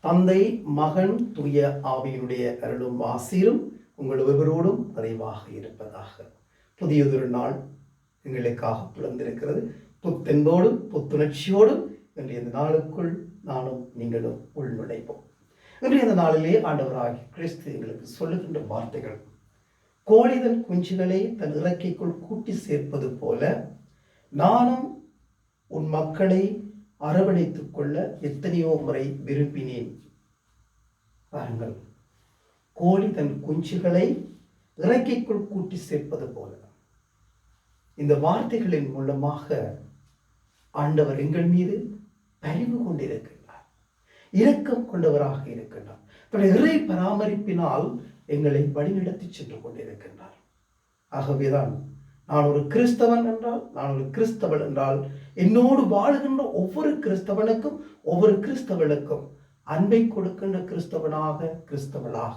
தந்தை, மகன், தூய ஆவியினுடைய அருளும் ஆசீரும் உங்கள் ஒவ்வொருவரோடும் நிறைவாக இருப்பதாக. புதியதொரு நாள் எங்களுக்காக பிறந்திருக்கிறது. புத்தென்போடும் புத்துணர்ச்சியோடும் இன்றைய இந்த நாளுக்குள் நானும் நீங்களும் உள்நுழைப்போம். இன்றைய இந்த நாளிலே ஆண்டவராகிய கிறிஸ்து எங்களுக்கு சொல்லுகின்ற வார்த்தைகள், கோழி தன் குஞ்சுகளை தன் இறக்கைக்குள் கூட்டி சேர்ப்பது போல நானும் உன் மக்களை அரவணைத்துக் கொள்ள எத்தனையோ முறை விரும்பினேன். பாருங்கள், கோழி தன் குஞ்சுகளை இறக்கைக்குள் கூட்டி சேர்ப்பது போல. இந்த வார்த்தைகளின் மூலமாக ஆண்டவர் எங்கள் மீது பரிவு கொண்டிருக்கின்றார், இரக்கம் கொண்டவராக இருக்கின்றார். தன்னுடைய இறை பராமரிப்பினால் எங்களை வழிநடத்தி சென்று கொண்டிருக்கின்றார். ஆகவேதான் நான் ஒரு கிறிஸ்தவன் என்றால், நான் ஒரு கிறிஸ்தவள் என்றால், என்னோடு வாழுகின்ற ஒவ்வொரு கிறிஸ்தவனுக்கும் ஒவ்வொரு கிறிஸ்தவனுக்கும் அன்பை கொடுக்கின்ற கிறிஸ்தவனாக,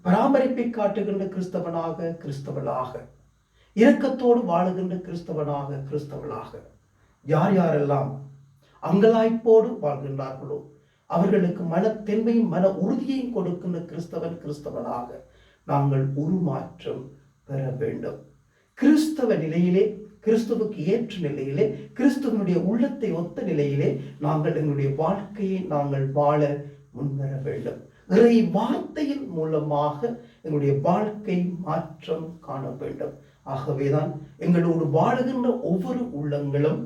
பராமரிப்பை காட்டுகின்ற கிறிஸ்தவனாக, இரக்கத்தோடு வாழுகின்ற கிறிஸ்தவனாக, யார் யாரெல்லாம் அங்கலாய்ப்போடு வாழ்கின்றார்களோ அவர்களுக்கு மனத்தென்மையும் மன உறுதியையும் கொடுக்கின்ற கிறிஸ்தவனாக நாங்கள் உருமாற்றம் பெற வேண்டும். கிறிஸ்தவ நிலையிலே, கிறிஸ்துவுக்கு ஏற்ற நிலையிலே, கிறிஸ்துவனுடைய உள்ளத்தை ஒத்த நிலையிலே நாங்கள் எங்களுடைய வாழ்க்கையை நாங்கள் வாழ முன்வர வேண்டும். இறை வார்த்தையின் மூலமாக எங்களுடைய வாழ்க்கை மாற்றம் காண வேண்டும். ஆகவேதான் எங்களோடு வாழுகின்ற ஒவ்வொரு உள்ளங்களும்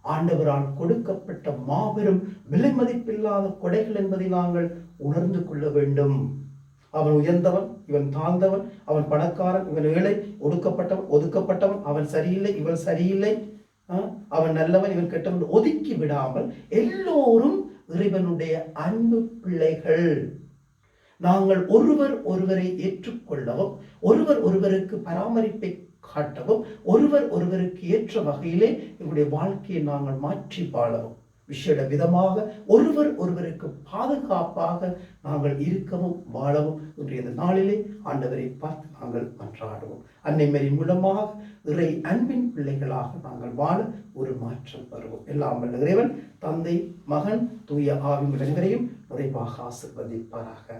ஆண்டவரால் கொடுக்கப்பட்ட மாபெரும் விலை மதிப்பில்லாத கொடைகள் என்பதை நாங்கள் உணர்ந்து கொள்ள வேண்டும். அவன் உயர்ந்தவன், இவன் தாழ்ந்தவன், அவன் பணக்காரன், இவன் ஏழை, ஒதுக்கப்பட்டவன், அவன் சரியில்லை, இவன் சரியில்லை, அவன் நல்லவன், இவன் கெட்டவன் ஒதுக்கி விடாமல் எல்லோரும் இறைவனுடைய அன்பு பிள்ளைகள். நாங்கள் ஒருவர் ஒருவரை ஏற்றுக்கொள்ளவும், ஒருவர் ஒருவருக்கு பராமரிப்பை காட்டவும், ஒருவர் ஒருவருக்கு ஏற்ற வகையிலே எங்களுடைய வாழ்க்கையை நாங்கள் மாற்றி வாழவும், விசேட விதமாக ஒருவர் ஒருவருக்கு பாதுகாப்பாக நாங்கள் இருக்கவும் வாழவும் இன்றைய நாளிலே ஆண்டவரை பார்த்து நாங்கள் மன்றாடுவோம். அன்னை மரி மூலமாக இறை அன்பின் பிள்ளைகளாக நாங்கள் வாழ ஒரு மாற்றம் வருவோம். எல்லாம் வல்ல இறைவன் தந்தை, மகன், தூய ஆவி அனைவரையும் நிறைவாக ஆசீர்வதிப்பாராக.